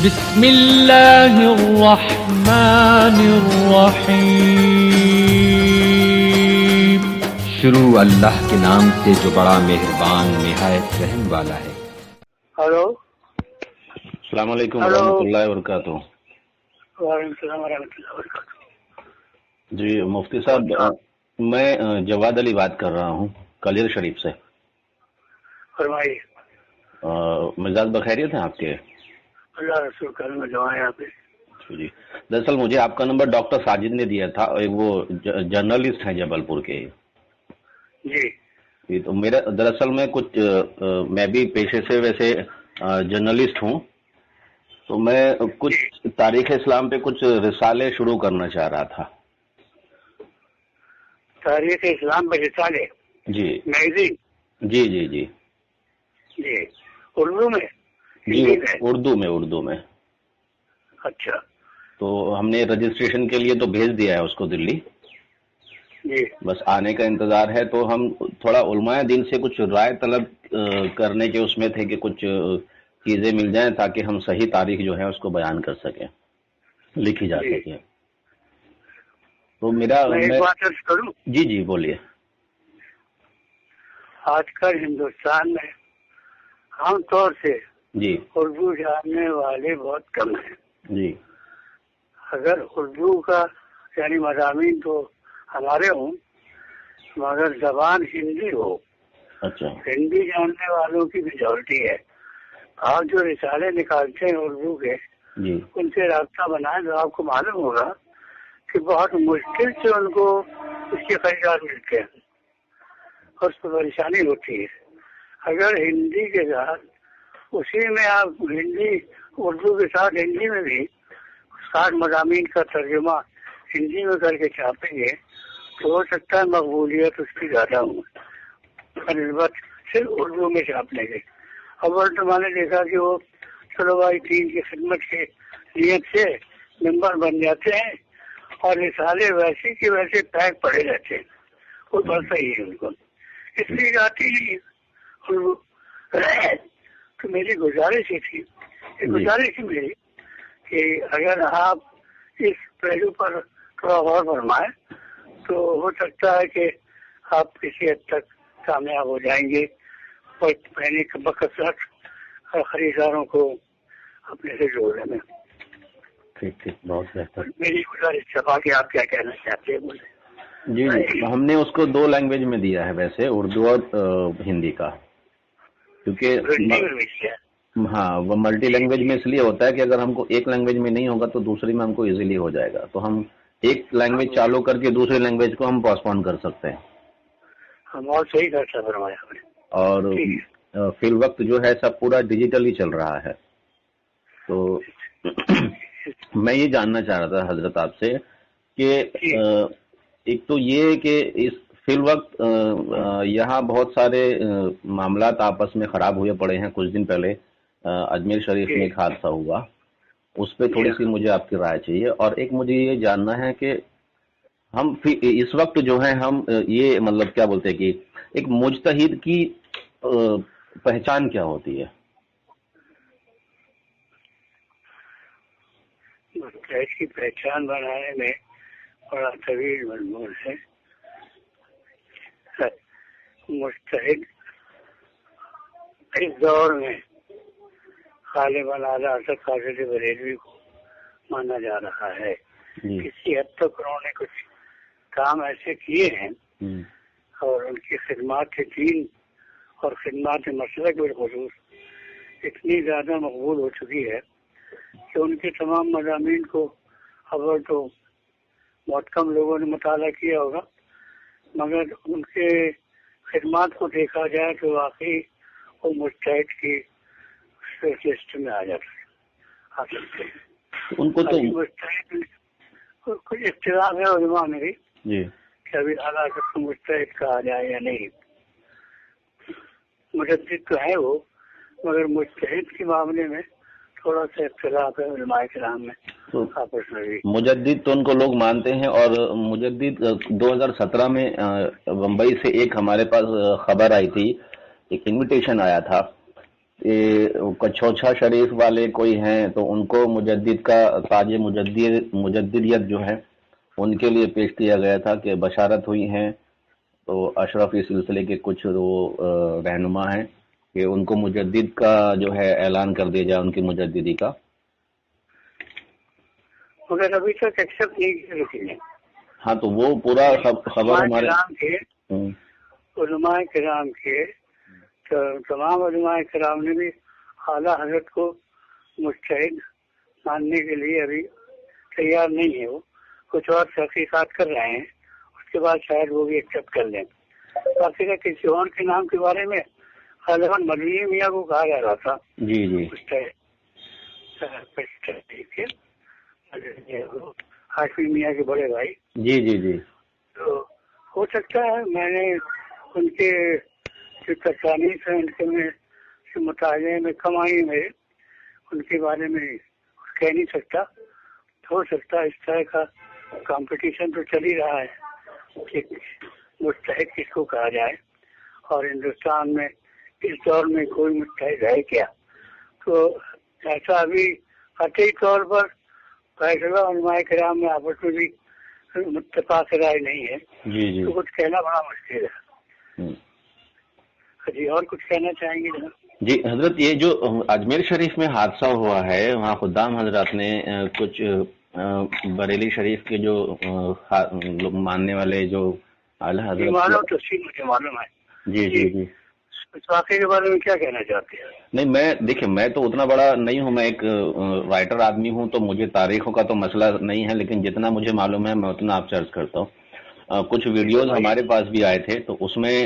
بسم اللہ الرحمن الرحیم. شروع اللہ کے نام سے جو بڑا مہربان نہایت رحم والا ہے. ہلو، السلام علیکم ہلو. ورحمۃ اللہ وبرکاتہ. وعلیکم السلام ورحمۃ اللہ وبرکاتہ. جی مفتی صاحب، میں جواد علی بات کر رہا ہوں کلیر شریف سے. فرمائیے. مزاج بخیریت ہیں آپ کے؟ اللہ رسول کرم میں دعائیں آپ. جی دراصل مجھے آپ کا نمبر ڈاکٹر ساجد نے دیا تھا، وہ جرنلسٹ ہیں جبل پور کے. جی تو میرا دراصل میں کچھ میں بھی پیشے سے ویسے جرنلسٹ ہوں، تو میں کچھ تاریخ اسلام پہ کچھ رسالے شروع کرنا چاہ رہا تھا. تاریخ اسلام پہ رسالے؟ جی میگزین؟ جی جی جی جی اردو میں؟ جی ہندی میں؟ اردو میں. اچھا. تو ہم نے رجسٹریشن کے لیے تو بھیج دیا ہے اس کو دلی، جی بس آنے کا انتظار ہے. تو ہم تھوڑا علماء دین سے کچھ رائے طلب کرنے کے اس میں تھے کہ کچھ چیزیں مل جائیں تاکہ ہم صحیح تاریخ جو ہے اس کو بیان کر سکیں، لکھی جا جی. سکے. تو میرا میں ایک بات عرض کروں. جی جی بولیے. آج کل ہندوستان میں عام طور سے جی اردو جاننے والے بہت کم ہیں. جی اگر اردو کا یعنی مضامین تو ہمارے ہوں مگر زبان ہندی ہو، اچھا. ہندی جاننے والوں کی میجورٹی ہے. آپ جو رسالے نکالتے ہیں اردو کے، جی ان سے رابطہ بنائیں تو آپ کو معلوم ہوگا کہ بہت مشکل سے ان کو اس کے خریدار ملتے ہیں اور اس پہ پریشانی ہوتی ہے. اگر ہندی کے ساتھ اسی میں آپ ہندی اردو کے ساتھ ہندی میں بھی 60 مضامین کا ترجمہ ہندی میں کر کے چھاپیں گے تو ہو سکتا ہے مقبولیت اس کی زیادہ ہو نسبت صرف اردو میں چھاپنے کے. اول تو میں نے دیکھا کہ وہ چلو بھائی دین کی خدمت کے نیت سے ممبر بن جاتے ہیں اور رسالے ویسے کے ویسے پیک پڑے رہتے ہیں، وہ بڑھتا ہی ہے ان کو، اس لیے جاتی نہیں ہے اردو. تو میری گزارش ہی تھی، گزارش ہی میری کہ اگر آپ اس پہلو پر تھوڑا غور فرمائیں تو ہو سکتا ہے کہ آپ کسی حد تک کامیاب ہو جائیں گے اور پہلے بکثرت خریداروں کو اپنے سے جوڑنے میں. ٹھیک بہت بہتر. میری گزارش صفا کہ آپ کیا کہنا چاہتے ہیں بولے. جی ہم نے اس کو 2 لینگویج میں دیا ہے ویسے، اردو اور ہندی کا، کیونکہ ہاں وہ ملٹی لینگویج میں اس لیے ہوتا ہے کہ اگر ہم کو ایک لینگویج میں نہیں ہوگا تو دوسری میں ہم کو ایزیلی ہو جائے گا. تو ہم ایک لینگویج چالو کر کے دوسری لینگویج کو ہم پوسٹ پون کر سکتے ہیں. ہم اور صحیح خرچہ فرمایا ہم نے. اور فی الوقت جو ہے سب پورا ڈیجیٹل ہی چل رہا ہے. تو میں یہ جاننا چاہ رہا تھا حضرت آپ سے کہ ایک تو یہ کہ اس فی الوقت یہاں بہت سارے معاملات آپس میں خراب ہوئے پڑے ہیں. کچھ دن پہلے اجمیر شریف میں ایک حادثہ ہوا، اس پہ تھوڑی سی مجھے آپ کی رائے چاہیے. اور ایک مجھے یہ جاننا ہے کہ ہم اس وقت جو ہے ہم یہ مطلب کیا بولتے ہیں کہ ایک مجتہد کی پہچان کیا ہوتی ہے؟ مجتہد کی پہچان بنانے میں بڑا طویل مضمون ہے. مجتہد اس دور میں غالباً اعلیٰ حضرت قاصد بریلوی کو مانا جا رہا ہے. کسی حد تک انہوں نے کچھ کام ایسے کیے ہیں اور ان کی خدمات دین اور خدمات مسلک بالخصوص اتنی زیادہ مقبول ہو چکی ہے کہ ان کے تمام مضامین کو اول تو بہت کم لوگوں نے مطالعہ کیا ہوگا، مگر ان کے خدمات کو دیکھا جائے تو واقعی وہ مجتہد کی لسٹ میں آ سکتے ہیں. ان کو تو مجتہد کچھ اختلاف ہے علماء میں بھی کہ ابھی اعلیٰ کو مجتہد کہا جائے یا نہیں. مجدد تو ہے وہ، مگر مجتہد کے معاملے میں تھوڑا سا اختلاف ہے علماء کرام میں آپس میں بھی. مجدد تو ان کو لوگ مانتے ہیں، اور مجدد 2017 میں بمبئی سے ایک ہمارے پاس خبر آئی تھی، ایک انویٹیشن آیا تھا کچھوچھا شریف والے کوئی ہیں تو ان کو مجدد کا تاج مجددیت جو ہے ان کے لیے پیش کیا گیا تھا کہ بشارت ہوئی ہیں، تو اشرفی سلسلے کے کچھ وہ رہنما ہیں کہ ان کو مجدد کا جو ہے اعلان کر دیا جائے، ان کی مجددی کا، مگر ابھی تک ایکسپٹ نہیں کیا کسی نے۔ ہاں تو وہ پورا خبر ہمارے علماء کرام کے تمام علماء کرام نے بھی اعلیٰ حضرت کو مجتہد ماننے کے لیے ابھی تیار نہیں ہے، وہ کچھ اور تحقیقات کر رہے ہیں، اس کے بعد شاید وہ بھی ایکسپٹ کر لیں۔ باقی کا کسی اور کے نام کے بارے میں غالباً مدنی میاں کو کہا جا رہا تھا، جی جی ہاشمی میاں کے بڑے بھائی، جی جی جی، تو ہو سکتا ہے میں نے ان کے جو تصانیف ہیں ان کے میں مطالعے میں کم آئی میں ان کے بارے میں کہہ نہیں سکتا، ہو سکتا ہے اس طرح کا کمپٹیشن تو چل ہی رہا ہے کہ مجتہد کس کو کہا جائے، اور ہندوستان میں اس دور میں کوئی مجتہد ہے کیا، تو ایسا ابھی قطعی طور پر فیصلہ علماء کرام میں آپس میں بھی متفق رائے نہیں ہے، جی جی تو کچھ کہنا بڑا مشکل ہے۔ جی اور کچھ کہنا چاہیں گے جناب؟ جی حضرت، یہ جو اجمیر شریف میں حادثہ ہوا ہے وہاں خدام حضرات نے کچھ بریلی شریف کے جو ماننے والے جو اعلیٰ حضرت مجھے معلوم ہے۔ جی جی جی، اس واقعے کے بارے میں کیا کہنا چاہتے ہیں؟ نہیں دیکھیں میں تو اتنا بڑا نہیں ہوں، میں ایک رائٹر آدمی ہوں تو مجھے تاریخوں کا تو مسئلہ نہیں ہے، لیکن جتنا مجھے معلوم ہے میں اتنا آپ سے عرض کرتا ہوں۔ کچھ ویڈیوز ہمارے پاس بھی آئے تھے تو اس میں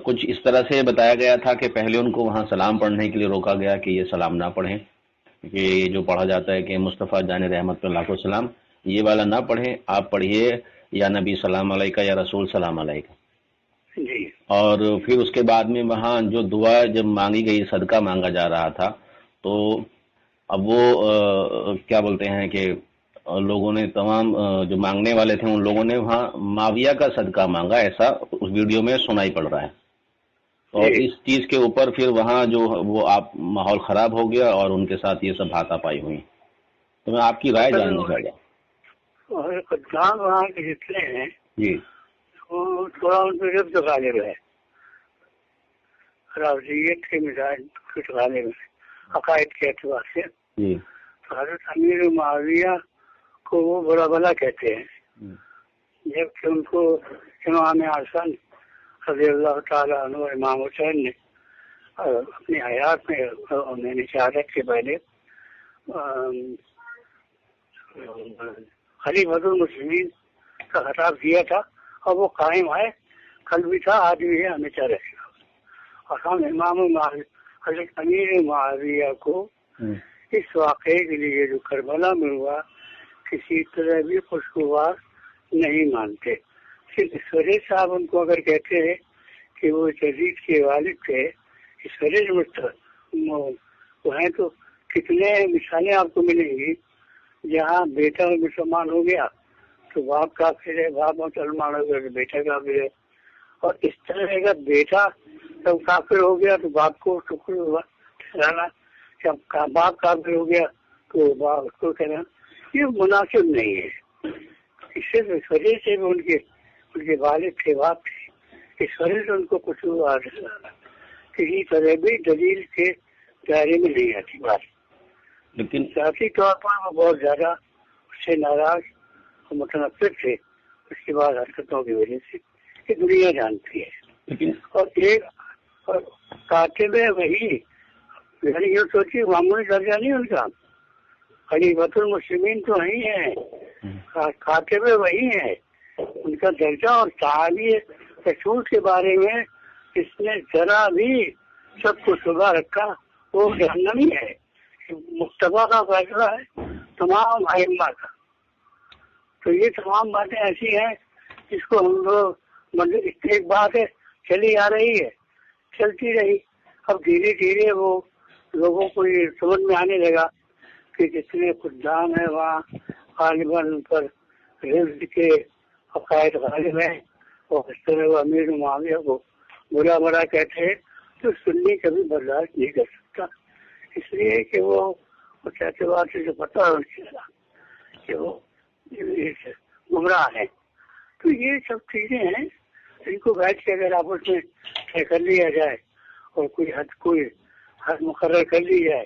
کچھ اس طرح سے بتایا گیا تھا کہ پہلے ان کو وہاں سلام پڑھنے کے لیے روکا گیا کہ یہ سلام نہ پڑھیں، کہ یہ جو پڑھا جاتا ہے کہ مصطفیٰ جان رحمت پہ لاکھوں سلام، یہ والا نہ پڑھیں، آپ پڑھیے یا نبی سلام علیکہ یا رسول سلام علیکہ۔ جی، اور پھر اس کے بعد میں وہاں جو دعا جب مانگی گئی، صدقہ مانگا جا رہا تھا، تو اب وہ کیا بولتے ہیں کہ لوگوں نے تمام جو مانگنے والے تھے ان لوگوں نے وہاں معاویہ کا صدقہ مانگا، ایسا اس ویڈیو میں سنائی پڑ رہا ہے، اور اس چیز کے اوپر پھر وہاں جو وہ ماحول خراب ہو گیا اور ان کے ساتھ یہ سب ہاتھا پائی ہوئی، تو میں آپ کی رائے جاننا چاہتا ہوں۔ خدام وہاں کے جتنے ہیں جی، وہ تھوڑا ان پہ رفت غالب ہے، رافضیت کے مزاج کچھ غالب ہے عقائد کے اعتبار سے، جی، حضرت امیر معاویہ کو وہ بڑا بلا کہتے ہیں، جبکہ ان کو امام حسن رضی اللہ تعالیٰ عنہ امام حسین نے اپنی حیات میں انہوں نے شہادت کے پہلے خلیفۃ المسلمین کا خطاب کیا تھا، اور وہ قائم ہے، کل بھی تھا، آج بھی ہے، ہمیشہ رہے گا۔ اور ہم امام حضرت امیر معاویہ کو اس واقعے کے لیے جو کربلا میں ہوا کسی طرح بھی خوشگوار نہیں مانتے۔ صرف اس وجہ صاحب ان کو اگر کہتے ہیں کہ وہ یزید کے والد تھے، اس وجہ سے وہ ہیں، تو کتنے مثالیں آپ کو ملیں گی جہاں بیٹا مسلمان ہو گیا تو باپ کافر ہے، باپ مسلمان ہو گیا تو بیٹا کافر ہے، اور اس طرح کا بیٹا جب کافر ہو گیا تو باپ کو ٹھہرانا، جب باپ کافر ہو گیا تو باپ اس کو کہنا، یہ مناسب نہیں ہے۔ اس وجہ سے بھی ان کے والد تھے، باپ تھے، اس وجہ سے ان کو کچھ کسی طرح بھی دلیل کے دائرے میں نہیں آتی بات، لیکن ذاتی طور پر وہ بہت زیادہ اس سے ناراض اور متنفر تھے اس کے بعد حرکتوں کی وجہ سے، کہ دنیا جانتی ہے۔ اور ایک کاتب ہے وہی، یعنی یہ سوچیے معمولی درجہ نہیں ان کا، خلیفۃ المسلمین تو ہی ہیں، کاتب وہی ہیں، ان کا درجہ اور تعالیٰ رسول کے بارے میں اس نے ذرا بھی سب کو شبہ رکھا وہ جہنمی ہے۔ مصطفیٰ کا فیصلہ ہے تمام ائمہ کا، تو یہ تمام باتیں ایسی ہیں جس کو ہم لوگ ایک بات ہے چلی آ رہی ہے، چلتی رہی، اب دھیرے دھیرے وہ لوگوں کو یہ سمجھ میں آنے لگا کہ جتنے خدام ہیں وہاں غالباً پر رزق کے عقائد غالب ہیں، اور اس طرح وہ امیر معاویہ کو برا کہتے ہیں، تو سنی کبھی برداشت نہیں کر سکتا، اس لیے کہ وہ اس اعتبار سے جو پتہ چلا کہ وہ گمراہ ہیں. تو یہ سب چیزیں ہیں ان کو بیٹھ کے اگر آپس میں طے کر لیا جائے اور کوئی حد مقرر کر لی جائے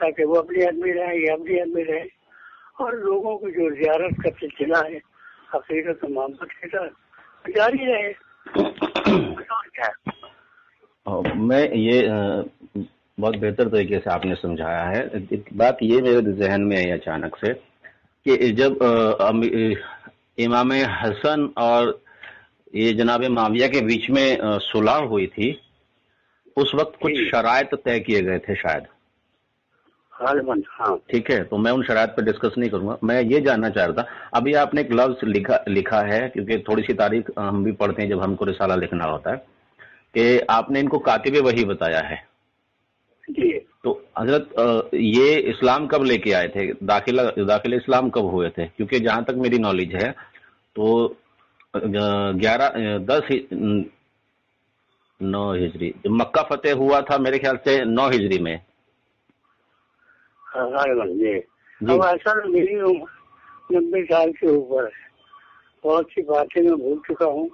تاکہ وہ اپنی حد میں رہے یا اپنی حد میں رہے، اور لوگوں کو جو زیارت کا سلسلہ ہے عقیدت و محبت کے ساتھ جاری رہے. میں یہ بہت بہتر طریقے سے آپ نے سمجھایا ہے. ایک بات یہ میرے ذہن میں آئی اچانک سے کہ جب امام حسن اور یہ جناب معاویہ کے بیچ میں صلح ہوئی تھی، اس وقت کچھ شرائط طے کیے گئے تھے شاید. ہاں ٹھیک ہے، تو میں ان شرائط پہ ڈسکس نہیں کروں گا. میں یہ جاننا چاہ رہا تھا، ابھی آپ نے ایک لفظ لکھا ہے، کیونکہ تھوڑی سی تاریخ ہم بھی پڑھتے ہیں جب ہم کو رسالہ لکھنا ہوتا ہے، کہ آپ نے ان کو کاتب وحی بتایا ہے. جی. تو حضرت یہ اسلام کب لے کے آئے تھے؟ داخل اسلام کب ہوئے تھے؟ کیونکہ جہاں تک میری نالج ہے تو 9 ہجری مکہ فتح ہوا تھا میرے خیال سے 9 ہجری میں. اب ایسا میری عمر 90 سال کے اوپر ہے، بہت سی باتیں میں بھول چکا ہوں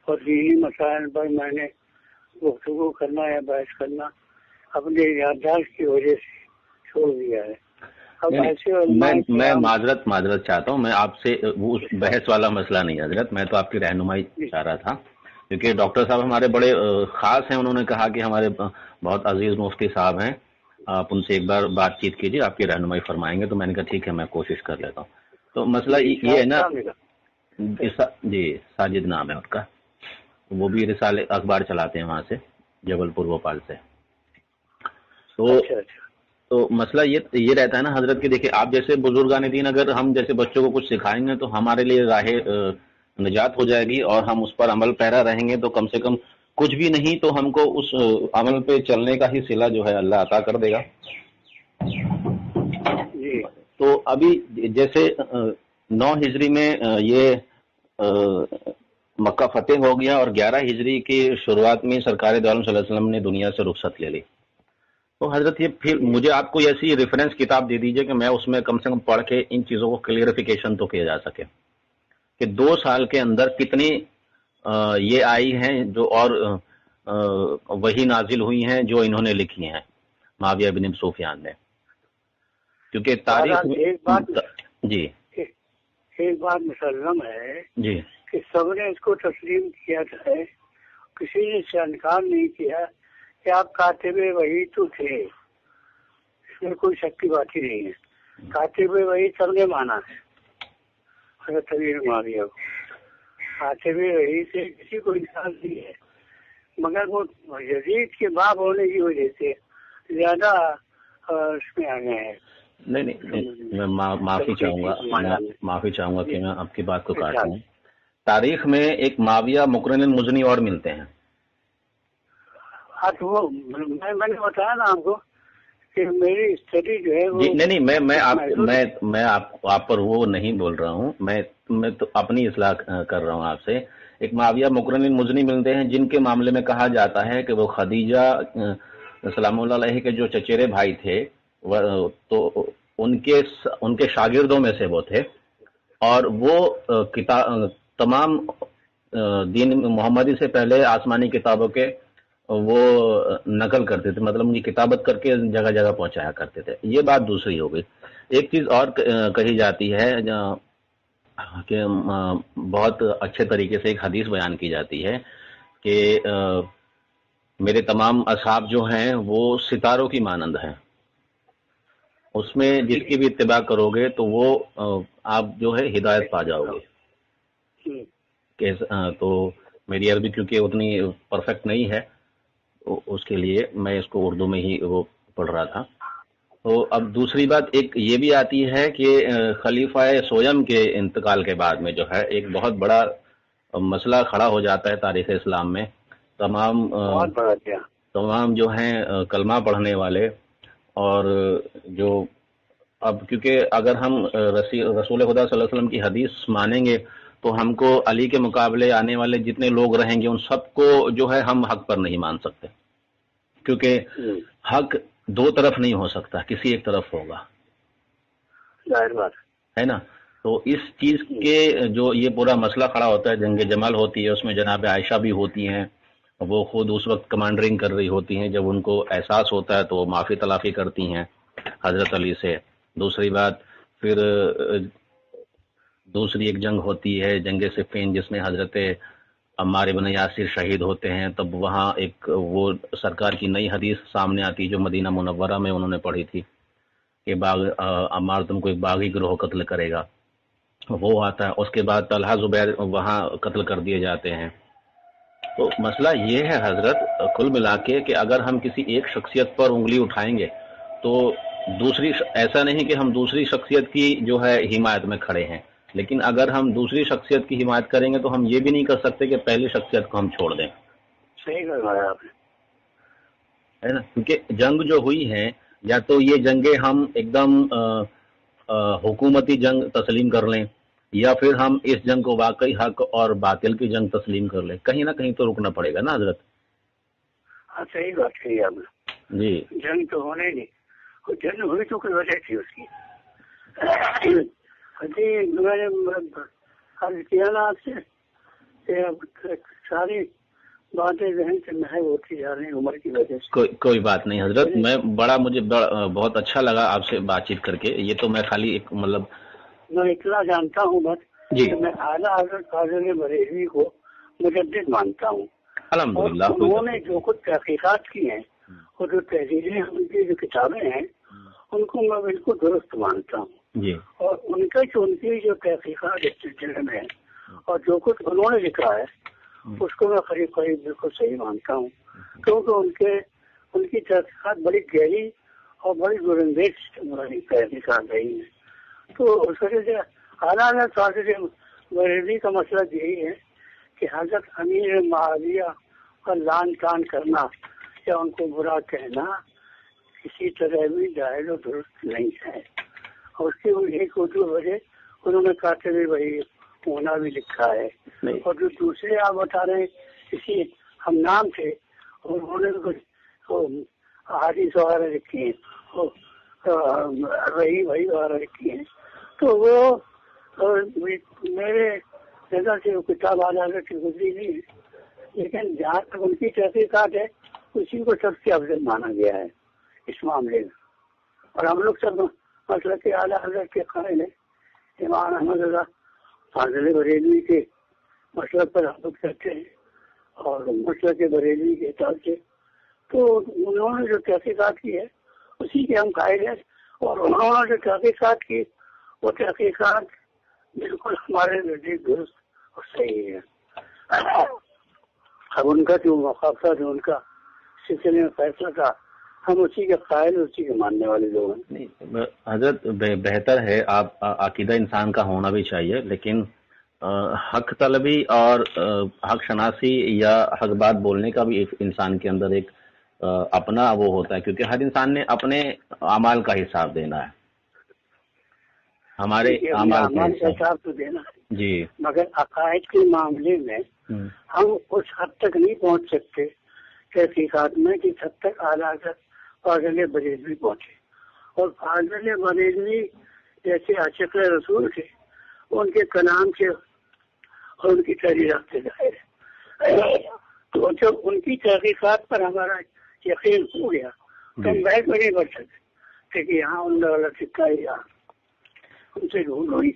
اور دینی مسائل پر میں نے گفتگو کرنا یا بحث کرنا اپنے یادداشت کی وجہ سے چھوڑ دیا ہے. اب ایسے میں معذرت چاہتا ہوں، میں آپ سے وہ بحث والا مسئلہ نہیں حضرت، میں تو آپ کی رہنمائی چاہ رہا تھا، کیونکہ ڈاکٹر صاحب ہمارے بڑے خاص ہیں. انہوں نے کہا کہ ہمارے بہت عزیز مفتی صاحب ہیں، آپ ان سے ایک بار بات چیت کیجیے، آپ کی رہنمائی فرمائیں گے. تو میں نے کہا ٹھیک ہے، میں کوشش کر لیتا ہوں. تو مسئلہ یہ ہے نا، جی ساجد نام ہے ان کا، وہ بھی رسالے اخبار چلاتے ہیں وہاں سے، جبل پور بھوپال سے. تو مسئلہ یہ رہتا ہے نا حضرت کہ دیکھیں، آپ جیسے بزرگان دین اگر ہم جیسے بچوں کو کچھ سکھائیں گے تو ہمارے لیے راہ نجات ہو جائے گی، اور ہم اس پر عمل پیرا رہیں گے تو کم سے کم کچھ بھی نہیں تو ہم کو اس عمل پہ چلنے کا ہی صلہ جو ہے اللہ عطا کر دے گا. تو ابھی جیسے 9 ہجری میں یہ مکہ فتح ہو گیا اور 11 ہجری کی شروعات میں سرکار دو عالم صلی اللہ علیہ وسلم نے دنیا سے رخصت لے لی. تو حضرت یہ پھر مجھے آپ کو ایسی ریفرنس کتاب دے دیجئے کہ میں اس میں کم سے کم پڑھ کے ان چیزوں کو کلیئرفیکیشن تو کیا جا سکے کہ 2 سال کے اندر کتنی یہ آئی ہیں جو اور وہی نازل ہوئی ہیں جو انہوں نے لکھی ہیں معاویہ بن سفیان نے. کیونکہ تاریخ جی ایک بات مسلم ہے جی کہ سب نے اس کو تسلیم کیا ہے، کسی نے اس سے انکار نہیں کیا کہ آپ کاتب وحی تو تھے، اس میں کوئی شک کی بات ہی نہیں ہے. کاتب وحی سب نے مانا ہے، حضرت امیر معاویہ کو کاتب وحی سے کسی کو انکار نہیں ہے، مگر وہ یزید کے باپ ہونے کی وجہ سے زیادہ اس میں آ گئے ہیں. نہیں میں معافی چاہوں گا کہ میں آپ کی بات کو کاٹ دوں. تاریخ میں ایک معاویہ مقرن مزنی اور ملتے ہیں. وہ میں نے بتایا نا آپ کو کہ میری اسٹڈی جو ہے میں آپ پر وہ نہیں بول رہا ہوں، میں تو اپنی اصلاح کر رہا ہوں آپ سے. ایک معاویہ مقرن مزنی ملتے ہیں جن کے معاملے میں کہا جاتا ہے کہ وہ خدیجہ سلام اللہ علیہ کے جو چچیرے بھائی تھے تو ان کے شاگردوں میں سے وہ تھے، اور وہ تمام دین محمدی سے پہلے آسمانی کتابوں کے وہ نقل کرتے تھے، مطلب ان کی کتابت کر کے جگہ جگہ پہنچایا کرتے تھے. یہ بات دوسری ہو گئی. ایک چیز اور کہی جاتی ہے کہ بہت اچھے طریقے سے ایک حدیث بیان کی جاتی ہے کہ میرے تمام اصحاب جو ہیں وہ ستاروں کی مانند ہیں، اس میں جس کی بھی اتباع کرو گے تو وہ آپ جو ہے ہدایت پا جاؤ گے. تو میری عربی کیونکہ اتنی پرفیکٹ نہیں ہے، اس کے لیے میں اس کو اردو میں ہی وہ پڑھ رہا تھا. تو اب دوسری بات ایک یہ بھی آتی ہے کہ خلیفہ سویم کے انتقال کے بعد میں جو ہے ایک بہت بڑا مسئلہ کھڑا ہو جاتا ہے تاریخ اسلام میں. تمام جو ہیں کلمہ پڑھنے والے، اور جو اب کیونکہ اگر ہم رسول خدا صلی اللہ علیہ وسلم کی حدیث مانیں گے تو ہم کو علی کے مقابلے آنے والے جتنے لوگ رہیں گے ان سب کو جو ہے ہم حق پر نہیں مان سکتے. کیونکہ حق دو طرف نہیں ہو سکتا، کسی ایک طرف ہوگا، ظاہر بات ہے نا. تو اس چیز کے جو یہ پورا مسئلہ کھڑا ہوتا ہے، جنگ جمل ہوتی ہے، اس میں جناب عائشہ بھی ہوتی ہیں، وہ خود اس وقت کمانڈرنگ کر رہی ہوتی ہیں، جب ان کو احساس ہوتا ہے تو وہ معافی تلافی کرتی ہیں حضرت علی سے. دوسری بات پھر دوسری ایک جنگ ہوتی ہے جنگ صفین، جس میں حضرت عمار بن یاسر شہید ہوتے ہیں. تب وہاں ایک وہ سرکار کی نئی حدیث سامنے آتی جو مدینہ منورہ میں انہوں نے پڑھی تھی کہ عمار تم کو ایک باغی گروہ قتل کرے گا، وہ آتا ہے. اس کے بعد طلحہ زبیر وہاں قتل کر دیے جاتے ہیں. تو مسئلہ یہ ہے حضرت کل ملا کے کہ اگر ہم کسی ایک شخصیت پر انگلی اٹھائیں گے تو دوسری ایسا نہیں کہ ہم دوسری شخصیت کی جو ہے حمایت میں کھڑے ہیں، لیکن اگر ہم دوسری شخصیت کی حمایت کریں گے تو ہم یہ بھی نہیں کر سکتے کہ پہلی شخصیت کو ہم چھوڑ دیں. صحیح کروایا آپ نے، ہے نا. کیونکہ جنگ جو ہوئی ہے، یا تو یہ جنگیں ہم ایک دم حکومتی جنگ تسلیم کر لیں، یا پھر ہم اس جنگ کو واقعی حق اور باطل کی جنگ تسلیم کر لیں. کہیں نہ کہیں تو رکنا پڑے گا نا حضرت. ہاں صحیح بات کہی آپ نے. جی جنگ تو ہونے نہیں، جنگ ہوئی تو کوئی وجہ تھی اس کی. جی میں نے عرض کیا نا آپ سے کہ ساری باتیں ذہن سے محو ہوتی جا رہی ہیں عمر کی وجہ سے. کوئی بات نہیں حضرت، مجھے بہت اچھا لگا آپ سے بات چیت کر کے. یہ تو میں خالی ایک مطلب میں اتنا جانتا ہوں بس جی کہ میں اعلیٰ حضرت فاضل بریلوی کو مجدد مانتا ہوں. الحمدللہ. انہوں نے جو کچھ تحقیقات کی ہیں اور جو تحریریں ان کی جو کتابیں ہیں ان کو میں بالکل درست مانتا ہوں. جی اور ان کی جو تحقیقات اس سلسلے میں ہیں اور جو کچھ انہوں نے لکھا ہے اس کو میں قریب بالکل صحیح مانتا ہوں، کیونکہ ان کی تحقیقات بڑی گہری اور بڑی گرنگیز تحقیقات رہی ہیں. تو اس وجہ سے اعلیٰ حضرت فاضل بریلوی کا مسئلہ یہی ہے کہ حضرت امیر معاویہ کا لان تان کرنا یا ان کو برا کہنا کسی طرح بھی جائز و درست نہیں ہے. اور اس کی ایک وجہ انہوں نے کاتب وہی ہونا بھی لکھا ہے. اور جو دوسرے آپ بتا رہے ہیں کسی ہم نام تھے اور انہوں نے کچھ احادیث وغیرہ لکھی ہیں، وہی وغیرہ لکھی ہیں، تو وہ میرے نظر سے وہ کتاب آزاد کی گزری نہیں ہے. لیکن جہاں تک ان کی تحقیقات ہے اسی کو سب سے افضل مانا گیا ہے اس معاملے میں. اور ہم لوگ سب مسئلہ کے اعلیٰ حضرت کے قائل ہیں، امام احمد رضا فاضل بریلوی کے مسلک پر ہم لوگ چلتے ہیں اور مسلک کے بریلوی کے حساب سے تو انہوں نے جو تحقیقات کی ہے اسی کے ہم قائل ہیں. اور انہوں نے جو تحقیقات کی وہ تحقیقات بالکل ہمارے نزدیک درست اور صحیح ہے. اب ان کا جو مقابلہ جو ان کا سلسلے میں فیصلہ تھا ہم اسی کے قائل اسی کے ماننے والے لوگ ہیں. حضرت بہتر ہے آپ عقیدہ انسان کا ہونا بھی چاہیے، لیکن حق طلبی اور حق شناسی یا حق بات بولنے کا بھی انسان کے اندر ایک اپنا وہ ہوتا ہے، کیونکہ ہر انسان نے اپنے اعمال کا حساب دینا ہے. ہمارے اعمال کا حساب تو دینا ہے جی، مگر عقائد کے معاملے میں ہم اس حد تک نہیں پہنچ سکتے تحقیقات میں جس حد تک اعلیٰ حضرت فاضل بریلوی پہنچے. اور فاضل بریلوی جیسے عاشق رسول تھے ان کے کلام سے اور ان کی تحریرات سے ظاہر ہے. تو جب ان کی تحقیقات پر ہمارا یقین ہو گیا تو ہم بحث میں نہیں بڑھ سکتے کہ یہاں ان والا سکہ یا ان سے ڈھونڈ ہوئی.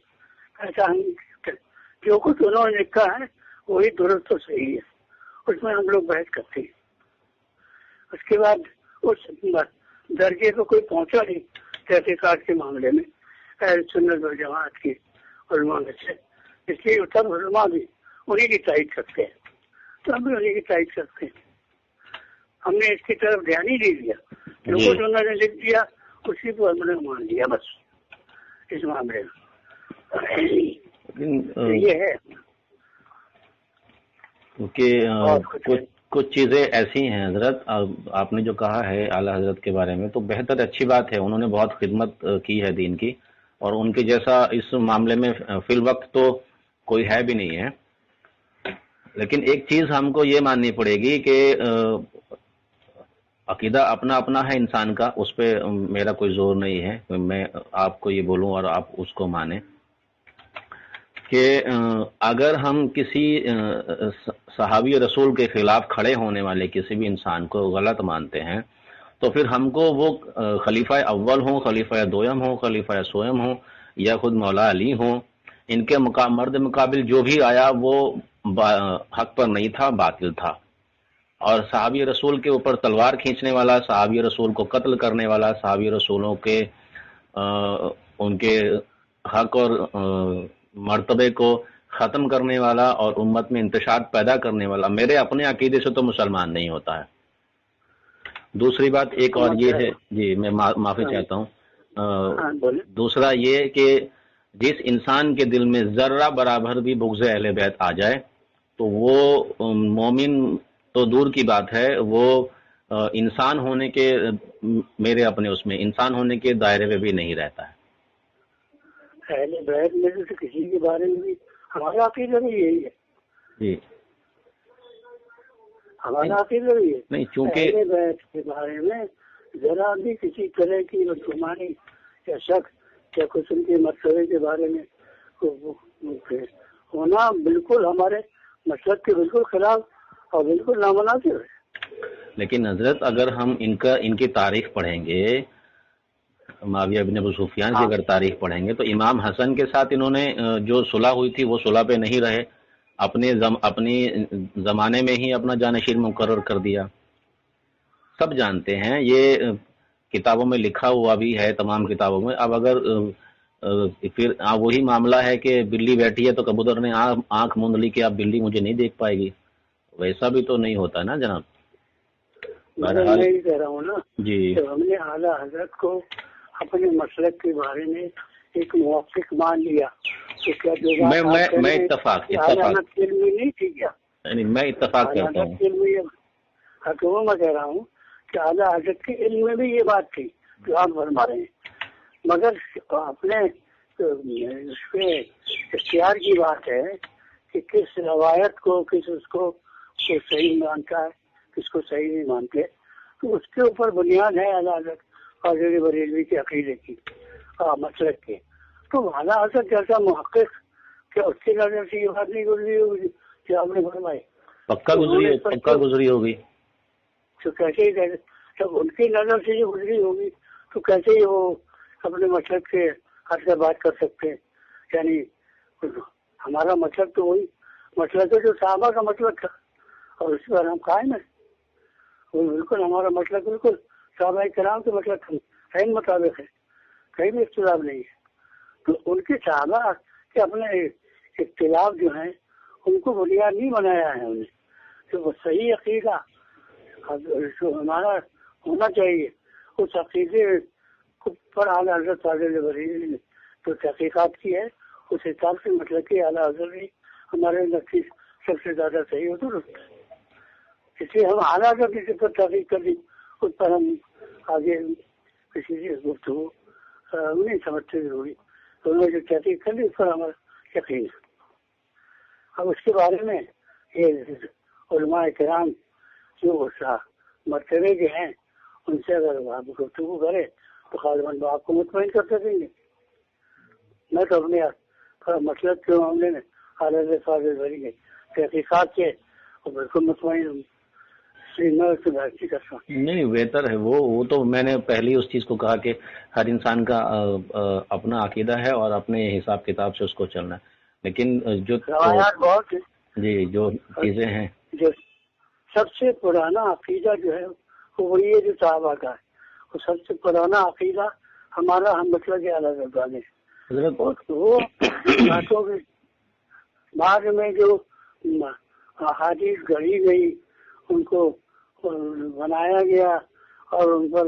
ایسا ہم جو کچھ انہوں نے لکھا ہے وہی درست تو صحیح ہے، اس میں ہم لوگ بحث کرتے ہیں. اس کے بعد اس درجے کو کوئی پہنچا نہیں تحقیقات کے معاملے میں اہل سنت و جماعت کی علماء میں سے، اس لیے سب علماء بھی انہیں کی تائید کرتے ہیں تو ہم بھی انہیں کی تائید کرتے ہیں. ہم نے اس کی طرف دھیان ہی نہیں دیا، جو کچھ انہوں نے لکھ دیا اسی کو ہم نے مان لیا بس اس معاملے میں. یہ ہے کیونکہ کچھ چیزیں ایسی ہیں حضرت، آپ نے جو کہا ہے اعلیٰ حضرت کے بارے میں تو بہتر اچھی بات ہے، انہوں نے بہت خدمت کی ہے دین کی، اور ان کے جیسا اس معاملے میں فی الوقت تو کوئی ہے بھی نہیں ہے. لیکن ایک چیز ہم کو یہ ماننی پڑے گی کہ عقیدہ اپنا اپنا ہے انسان کا، اس پہ میرا کوئی زور نہیں ہے، میں آپ کو یہ بولوں اور آپ اس کو مانیں کہ اگر ہم کسی صحابی رسول کے خلاف کھڑے ہونے والے کسی بھی انسان کو غلط مانتے ہیں تو پھر ہم کو وہ خلیفہ اول ہوں، خلیفہ دویم ہوں، خلیفہ سویم ہوں یا خود مولا علی ہوں، ان کے مرد مقابل جو بھی آیا وہ حق پر نہیں تھا، باطل تھا. اور صحابی رسول کے اوپر تلوار کھینچنے والا، صحابی رسول کو قتل کرنے والا، صحابی رسولوں کے ان کے حق اور مرتبے کو ختم کرنے والا اور امت میں انتشار پیدا کرنے والا میرے اپنے عقیدے سے تو مسلمان نہیں ہوتا ہے. دوسری بات ایک اور یہ ہے، جی میں معافی چاہتا ہوں، دوسرا یہ کہ جس انسان کے دل میں ذرہ برابر بھی بغض اہل بیت آ جائے تو وہ مومن تو دور کی بات ہے، وہ انسان ہونے کے میرے اپنے اس میں انسان ہونے کے دائرے میں بھی نہیں رہتا ہے. اہل بیت میں سے کسی کے بارے میں بھی ہمارا عقیدہ بھی یہی ہے. جی ہمارا عقیدہ بھی ہے نہیں، چونکہ اہل بیت کے بارے میں ذرا بھی کسی طرح کی بدگمانی یا شک یا کچھ ان کے مسئلے کے بارے میں ہونا بالکل ہمارے مسلک کے بالکل خلاف اور بالکل نامناسب ہے. لیکن حضرت اگر ہم ان کی تاریخ پڑھیں گے، معاویہ بن ابو سفیان کی اگر تاریخ پڑھیں گے تو امام حسن کے ساتھ انہوں نے جو صلح ہوئی تھی وہ صلح پہ نہیں رہے، اپنی زمانے میں ہی اپنا جانشین مقرر کر دیا. سب جانتے ہیں، یہ کتابوں میں لکھا ہوا بھی ہے، تمام کتابوں میں. اب اگر پھر وہی معاملہ ہے کہ بلی بیٹھی ہے تو کبوتر نے آنکھ موند لی کہ اب بلی مجھے نہیں دیکھ پائے گی، ویسا بھی تو نہیں ہوتا نا جناب. میں یہی کہہ رہا ہوں نا جی، ہم نے اعلیٰ حضرت کو اپنے مسلک کے بارے میں ایک موافق مان لیا تو کیا میں اتفاق نہیں تھی کیا؟ میں اتفاق کرتا ہوں، میں کہہ رہا ہوں کہ اعلیٰ حضرت کے علم میں بھی یہ بات تھی جو آپ فرما رہے ہیں، مگر اپنے اختیار کی بات ہے کہ کس روایت کو کس اس کو صحیح مانتا ہے کس کو صحیح نہیں مانتے، تو اس کے اوپر بنیاد ہے اعلیٰ حضرت قادری بریلوی کے عقیدے کی مسلک کے. تو اعلیٰ حضرت جیسا محقق کہ اس کی نظر سے یہ بات نہیں گزری ہوگی جو آپ نے فرمائی، پکا گزری ہوگی تو کیسے ہی جب ان کی نظر سے یہ گزری ہوگی تو کیسے ہی وہ اپنے مسلک سے ہٹ کر بات کر سکتے ہیں. یعنی ہمارا مسلک تو وہی مسلک ہے جو صحابہ کا مسلک تھا اور اس پر ہم قائم ہیں. وہ بالکل ہمارا مسلک بالکل صحابہ کرام کے مسلک عین مطابق ہے، کہیں بھی اختلاف نہیں ہے. تو ان کے صحابہ کے اپنے اختلاف جو ہیں ان کو بنیاد نہیں بنایا ہے انہیں، تو وہ صحیح عقیدہ ہمارا ہونا چاہیے. اس عقیدے پر اعلیٰ حضرت قادری بریلوی نے تو تحقیقات کی ہے، اس حساب سے مطلب کہ اعلیٰ حضرت نے ہمارے نتیج سب سے زیادہ صحیح ہوتا ہے. اس لیے ہم اعلیٰ حضرت کسی پر تحقیق کر دی، اس پر ہم آگے کسی سے گفتگو نہیں سمجھتے ضروری، تو انہوں نے جو تحقیق کر لی اس پر ہمارا یقین ہے. اب اس کے بارے میں یہ علماء کرام جو مرتبے کے ہیں ان سے اگر آپ گفتگو کرے تو خالص آپ کو مطمئن کر سکیں گے. میں تو اپنے مطلب کے معاملے میں اعلیٰ حضرت کے تحقیقات سے بالکل مطمئن ہوں. نہیں بہتر ہے، وہ تو میں نے پہلے اس چیز کو کہا کہ ہر انسان کا اپنا عقیدہ ہے اور اپنے حساب کتاب سے اس کو چلنا ہے. لیکن جو بہت جی جو چیزیں ہیں، جو سب سے پرانا عقیدہ جو ہے وہ وہی ہے جو صحابہ کا ہے. وہ سب سے پرانا عقیدہ ہمارا ہم مطلب کہ اعلیٰ حضرت نے وہ باتوں کے بعد میں جو احادیث گڑھی گئی ان کو بنایا گیا اور ان پر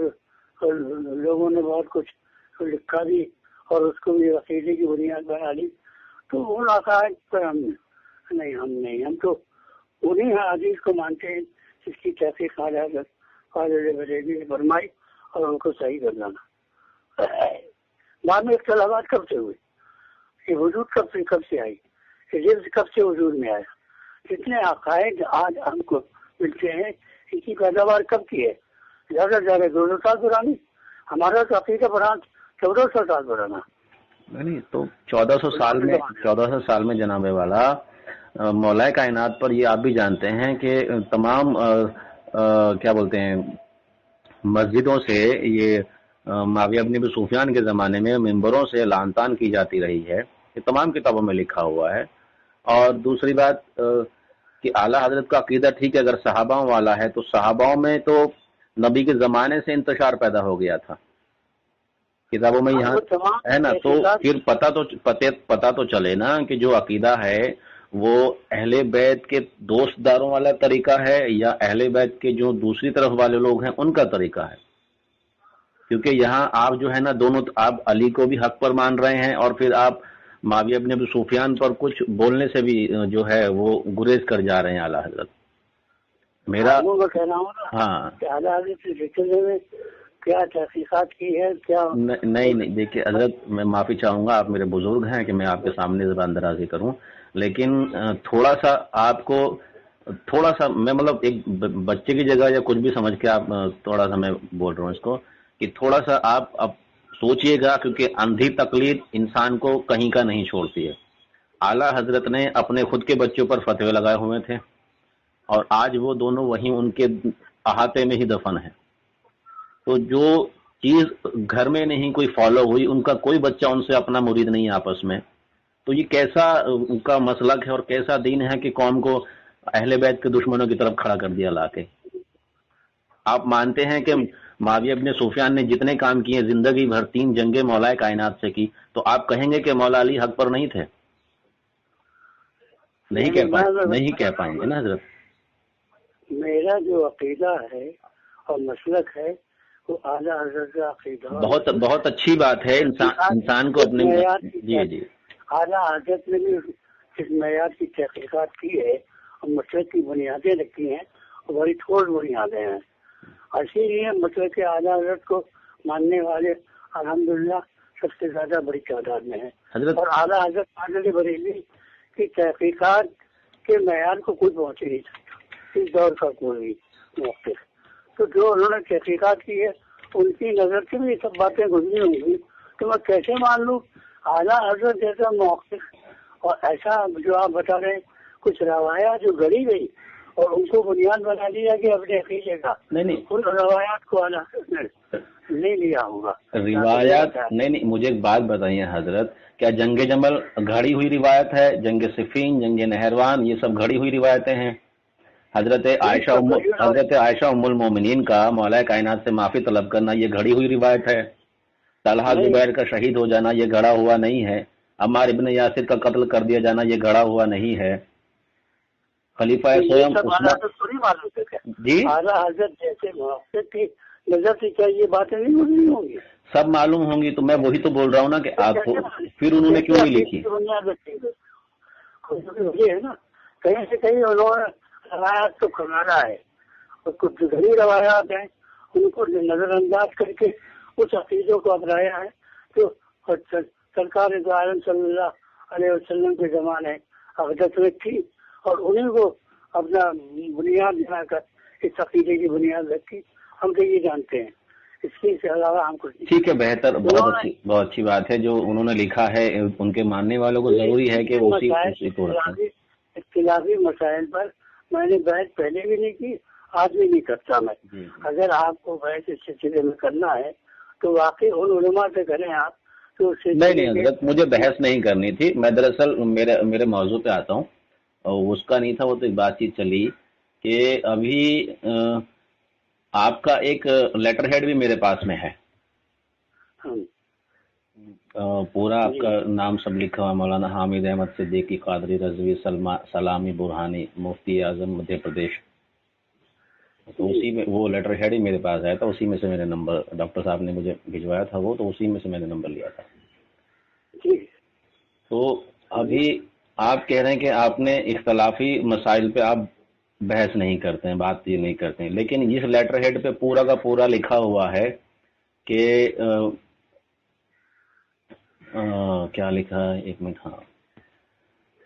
لوگوں نے بہت کچھ لکھا بھی اور اس کو بھی عقیدے کی بنیاد بنا لی. تو ان عقائد پر ہم تو انہیں حدیث کو مانتے ہیں جس کی تحقیق اعلیٰ حضرت قادری بریلوی نے فرمائی اور ان کو صحیح کر لانا. بعد میں اختلافات کب سے ہوئے، یہ وجود کب سے آئی، یہ لفظ کب سے وجود میں آیا، جتنے عقائد آج ہم کو ملتے ہیں ان کی پیداوار کب کی ہے. زیادہ سے زیادہ 200 سال پرانی. ہمارا تو عقیدہ برحان 1400 سال پرانا. نہیں تو 1400 سال میں جناب والا مولا کائنات پر یہ آپ بھی جانتے ہیں کہ تمام کیا بولتے ہیں مسجدوں سے یہ معاویہ ابن ابی سفیان کے زمانے میں ممبروں سے لعن طعن کی جاتی رہی ہے. یہ تمام کتابوں میں لکھا ہوا ہے. اور دوسری بات کہ اعلیٰ حضرت کا عقیدہ ٹھیک ہے اگر صحابہ والا ہے تو صحابہ میں تو نبی کے زمانے سے انتشار پیدا ہو گیا تھا کتابوں میں یہاں ہے نا. تو پھر پتہ تو چلے نا کہ جو عقیدہ ہے وہ اہل بیت کے دوست داروں والا طریقہ ہے یا اہل بیت کے جو دوسری طرف والے لوگ ہیں ان کا طریقہ ہے. کیونکہ یہاں آپ جو ہے نا دونوں آپ علی کو بھی حق پر مان رہے ہیں اور پھر آپ معاویہ ابن ابی سفیان پر کچھ بولنے سے بھی جو ہے وہ گریز کر جا رہے ہیں اعلیٰ حضرت. میرا کہنا ہوگا ہاں کہ اعلیٰ حضرت میں کیا تحقیقات کی ہے کیا نہیں دیکھیے حضرت میں معافی چاہوں گا آپ میرے بزرگ ہیں کہ میں آپ کے سامنے زبان درازی کروں لیکن تھوڑا سا آپ کو تھوڑا سا میں مطلب ایک بچے کی جگہ یا کچھ بھی سمجھ کے آپ تھوڑا سا میں بول رہا ہوں اس کو کہ تھوڑا سا آپ اب سوچئے گا کیونکہ اندھی تقلید انسان کو کہیں کا نہیں چھوڑتی ہے. اعلیٰ حضرت نے اپنے خود کے بچوں پر فتوے لگائے ہوئے تھے اور آج وہ دونوں وہیں ان کے احاطے میں ہی دفن ہیں. تو جو چیز گھر میں نہیں کوئی فالو ہوئی ان کا کوئی بچہ ان سے اپنا مرید نہیں آپس میں. تو یہ کیسا ان کا مسلک ہے اور کیسا دین ہے کہ قوم کو اہل بیت کے دشمنوں کی طرف کھڑا کر دیا لا کے. آپ مانتے ہیں کہ معاویہ ابن سفیان نے جتنے کام کیے زندگی بھر 3 جنگیں مولا کائنات سے کی تو آپ کہیں گے کہ مولا علی حق پر نہیں تھے؟ نہیں کہہ پائیں گے نا حضرت. میرا جو عقیدہ ہے اور مسلک ہے وہ اعلیٰ حضرت کا عقیدہ بہت اچھی بات ہے انسان کو اپنے جی اعلیٰ حضرت نے بھی اس معیار کی تحقیقات کی ہے اور مسلک کی بنیادیں رکھی ہیں اور بڑی ٹھوس بنیادیں ہیں. اسی لیے مسلک کے اعلیٰ حضرت کو ماننے والے الحمدللہ سب سے زیادہ بڑی تعداد میں ہیں حضرت. اور اعلیٰ حضرت عادل بریلوی کی تحقیقات کے معیار کو کوئی پہنچ نہیں سکتا اس دور کا کوئی موقف. تو جو انہوں نے تحقیقات کی ہے ان کی نظر سے بھی یہ سب باتیں گزری ہوں گی تو میں کیسے مان لوں اعلیٰ حضرت جیسا موقف اور ایسا جو آپ بتا رہے ہیں کچھ روایات جو گڑی گئی اور ان کو بنیاد بنا لیا کہ اپنے عقیدے کا نہیں ان روایات کو اعلیٰ حضرت نے نہیں لیا ہوگا. روایات نہیں مجھے ایک بات بتائیے حضرت کیا جنگ جمل گھڑی ہوئی روایت ہے؟ جنگ صفین جنگ نہروان یہ سب گھڑی ہوئی روایتیں ہیں. حضرت عائشہ ام المومنین کا مولا کائنات سے معافی طلب کرنا یہ گھڑی ہوئی روایت ہے. طلحہ زبیر کا شہید ہو جانا یہ گھڑا ہوا نہیں ہے. عمار ابن یاسر کا قتل کر دیا جانا یہ گھڑا ہوا نہیں ہے. خلیفہ سویم جی اعلیٰ حضرت جیسے محقق کی نظر سے کیا یہ باتیں نہیں ہوں گی؟ سب معلوم ہوں گی. تو میں وہی تو بول رہا ہوں نا کہ آپ کو پھر انہوں نے کیوں نہیں لکھی ہے نا کہیں سے کہیں انہوں نے روایات کو کھنگالا ہے اور کچھ گھڑی روایات ہیں ان کو نظر انداز کر کے اس عقیدوں کو اپنایا ہے. تو سرکار دو عالم صلی اللہ علیہ وسلم کے زمانے عقیدت میں تھی اور انہیں کو اپنا بنیاد بنا کر اس عقیدے کی بنیاد رکھی. ہم تو یہ جانتے ہیں اس کے علاوہ ہم کچھ ٹھیک ہے بہتر بہت اچھی بات ہے جو انہوں نے لکھا ہے ان کے ماننے والوں کو ضروری ہے کہ اسی کو اختلافی مسائل پر میں نے بحث پہلے بھی نہیں کی آج بھی نہیں کرتا میں. اگر آپ کو بحث اس سلسلے میں کرنا ہے تو واقعی ان علماء سے کریں آپ. تو نہیں حضرت مجھے بحث نہیں کرنی تھی. میں دراصل میرے موضوع پہ آتا ہوں اور اس کا نہیں تھا وہ تو ایک بات چیت چلی کہ ابھی آپ کا ایک لیٹر ہیڈ بھی میرے پاس میں ہے پورا آپ کا نام سب لکھا ہوا مولانا حامد احمد صدیقی قادری رضوی سلامی برہانی مفتی اعظم مدھیہ پردیش. تو اسی میں وہ لیٹر ہیڈ ہی میرے پاس آیا تھا. اسی میں سے میرے نمبر ڈاکٹر صاحب نے مجھے بھجوایا تھا وہ تو اسی میں سے میں نے نمبر لیا تھا. تو ابھی آپ کہہ رہے ہیں کہ آپ نے اختلافی مسائل پہ آپ بحث نہیں کرتے ہیں بات یہ نہیں کرتے ہیں لیکن اس لیٹر ہیڈ پہ پورا کا پورا لکھا ہوا ہے کہ کیا لکھا ہے ایک منٹ. ہاں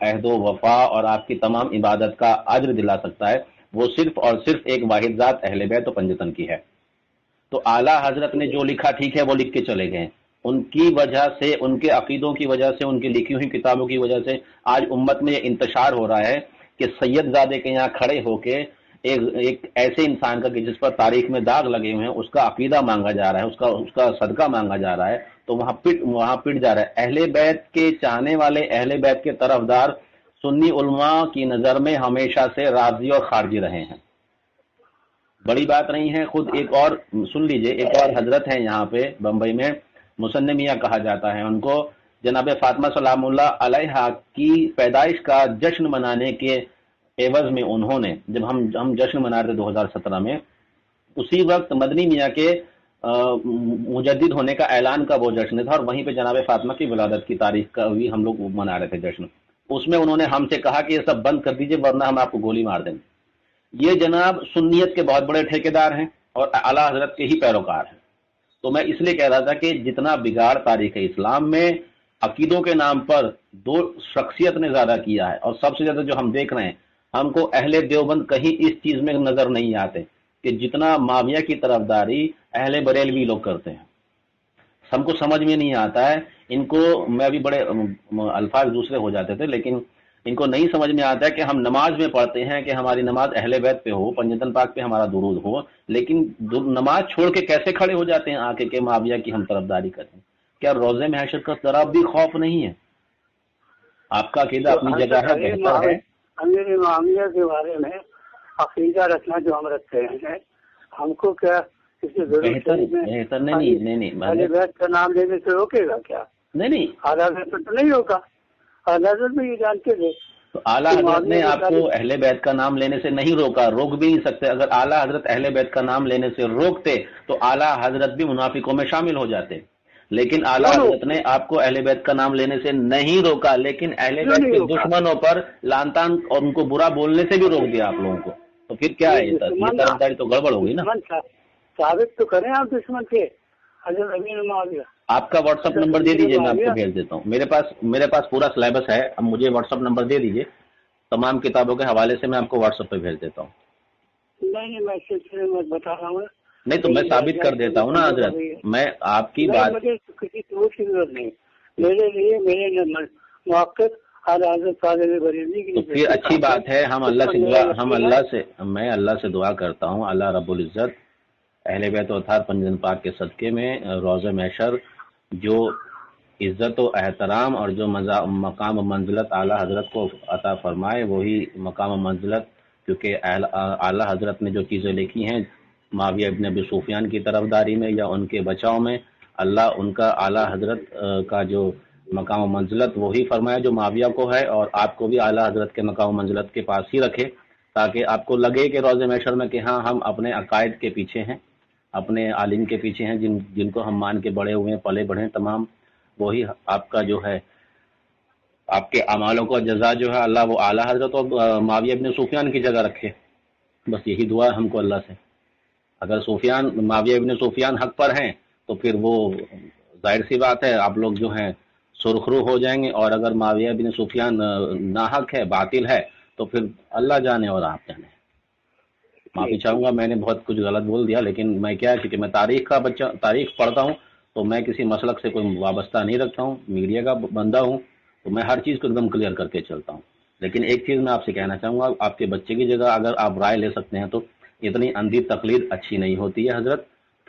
عہد و وفا اور آپ کی تمام عبادت کا اجر دلا سکتا ہے وہ صرف اور صرف ایک واحد ذات اہل بیت و پنجتن کی ہے۔ تو اعلیٰ حضرت نے جو لکھا ٹھیک ہے وہ لکھ کے چلے گئے، ان کی وجہ سے، ان کے عقیدوں کی وجہ سے، ان کی لکھی ہوئی کتابوں کی وجہ سے آج امت میں یہ انتشار ہو رہا ہے کہ سید زادے کے یہاں کھڑے ہو کے ایک ایسے انسان کا کہ جس پر تاریخ میں داغ لگے ہوئے ہیں اس کا عقیدہ مانگا جا رہا ہے، اس کا صدقہ مانگا جا رہا ہے، تو وہاں پٹ جا رہا ہے۔ اہل بیت کے چاہنے والے، اہل بیت کے طرفدار سنی علماء کی نظر میں ہمیشہ سے راضی اور خارجی رہے ہیں، بڑی بات نہیں ہے۔ خود ایک اور سن لیجئے، ایک اور حضرت ہیں یہاں پہ بمبئی میں، مسن میاں کہا جاتا ہے ان کو، جناب فاطمہ سلام اللہ علیہا کی پیدائش کا جشن منانے کے عوض میں انہوں نے، جب ہم جشن منا رہے تھے 2017 میں، اسی وقت مدنی میاں کے مجدد ہونے کا اعلان کا وہ جشن تھا، اور وہیں پہ جناب فاطمہ کی ولادت کی تاریخ کا بھی ہم لوگ منا رہے تھے جشن۔ اس میں انہوں نے ہم سے کہا کہ یہ سب بند کر دیجئے ورنہ ہم آپ کو گولی مار دیں گے۔ یہ جناب سنیت کے بہت بڑے ٹھیکیدار ہیں اور اعلیٰ حضرت کے ہی پیروکار ہیں۔ تو میں اس لیے کہہ رہا تھا کہ جتنا بگاڑ تاریخ اسلام میں عقیدوں کے نام پر دو شخصیت نے زیادہ کیا ہے، اور سب سے زیادہ جو ہم دیکھ رہے ہیں، ہم کو اہل دیوبند کہیں اس چیز میں نظر نہیں آتے کہ جتنا معاویہ کی طرفداری اہل بریلوی لوگ کرتے ہیں، ہم کو سمجھ میں نہیں آتا ہے۔ ان کو، میں بھی بڑے الفاظ دوسرے ہو جاتے تھے، لیکن ان کو نہیں سمجھ میں آتا ہے کہ ہم نماز میں پڑھتے ہیں کہ ہماری نماز اہل بیت پہ ہو، پنجتن پاک پہ ہمارا درود ہو، لیکن نماز چھوڑ کے کیسے کھڑے ہو جاتے ہیں آ کے معاویہ کی ہم طرفداری کرتے ہیں۔ کیا روضے محشر کا ذرا بھی خوف نہیں ہے؟ آپ کا عقیدہ اپنی جگہ ہے، بہتر ہے۔ امیر معاویہ کے بارے میں عقیدہ رکھنا جو ہم رکھتے ہیں، ہم کو کیا کسی بہتر نہیں اہل بیت کا نام لینے سے روکے گا کیا؟ نہیں، اعلیٰ حضرت تو نہیں ہوگا، اعلیٰ حضرت بھی یہ جانتے تھے۔ تو اعلیٰ حضرت نے آپ کو اہل بیت کا نام لینے سے نہیں روکا، روک بھی نہیں سکتے۔ اگر اعلیٰ حضرت اہل بیت کا نام لینے سے روکتے تو اعلیٰ حضرت بھی منافقوں میں شامل ہو جاتے، لیکن اعلیٰ حضرت نے آپ کو اہل بیت کا نام لینے سے نہیں روکا، لیکن اہل بیت کے دشمنوں پر لعن طعن اور ان کو برا بولنے سے بھی روک دیا آپ لوگوں کو۔ تو پھر کیا ہے؟ یہ طرفداری تو گڑبڑ ہوگی نا۔ ثابت تو کریں آپ دشمن تھے حضرت امیر معاویہ۔ آپ کا واٹس ایپ نمبر دے دیجیے، میں آپ کو بھیج دیتا ہوں۔ میرے پاس پورا سلیبس ہے، اب مجھے واٹس ایپ نمبر دے دیجیے، تمام کتابوں کے حوالے سے میں آپ کو واٹس ایپ پہ بھیج دیتا ہوں۔ نہیں، میں سلسلے میں بتا رہا ہوں۔ نہیں تو میں ثابت کر دیتا ہوں نا حضرت، میں آپ کی بات، مجھے کسی دوست کی ضرورت نہیں، میرے لیے میرے موقع اعلیٰ حضرت فاضل بریلوی کی۔ پھر اچھی بات ہے، میں اللہ سے دعا کرتا ہوں، اللہ رب العزت اہل بیت و اطہار پنجتن پاک کے صدقے میں روز محشر جو عزت و احترام اور جو مقام و منزلت اعلیٰ حضرت کو عطا فرمائے، وہی مقام و منزلت، کیونکہ اعلیٰ حضرت نے جو چیزیں لکھی ہیں معاویہ ابن ابی سفیان کی طرفداری میں یا ان کے بچاؤ میں، اللہ ان کا اعلیٰ حضرت کا جو مقام و منزلت وہی فرمائے جو معاویہ کو ہے، اور آپ کو بھی اعلیٰ حضرت کے مقام و منزلت کے پاس ہی رکھے، تاکہ آپ کو لگے کہ روز محشر میں کہ ہاں ہم اپنے عقائد کے پیچھے ہیں، اپنے عالم کے پیچھے ہیں، جن کو ہم مان کے بڑے ہوئے ہیں، پلے بڑھے ہیں تمام، وہی آپ کا جو ہے آپ کے اعمالوں کا جزا جو ہے اللہ وہ اعلیٰ حضرت اور معاویہ ابن سفیان کی جگہ رکھے۔ بس یہی دعا ہے ہم کو اللہ سے۔ اگر معاویہ ابن سفیان حق پر ہیں تو پھر وہ ظاہر سی بات ہے آپ لوگ جو ہیں سرخرو ہو جائیں گے، اور اگر معاویہ ابن سفیان ناحق ہے، باطل ہے، تو پھر اللہ جانے اور آپ جانے۔ معافی چاہوں گا، میں نے بہت کچھ غلط بول دیا، لیکن میں کیا ہے کیونکہ میں تاریخ پڑھتا ہوں، تو میں کسی مسلک سے کوئی وابستہ نہیں رکھتا ہوں، میڈیا کا بندہ ہوں، تو میں ہر چیز کو ایک دم کلیئر کر کے چلتا ہوں۔ لیکن ایک چیز میں آپ سے کہنا چاہوں گا، آپ کے بچے کی جگہ اگر آپ رائے لے سکتے ہیں تو اتنی اندھی تقلید اچھی نہیں ہوتی ہے حضرت،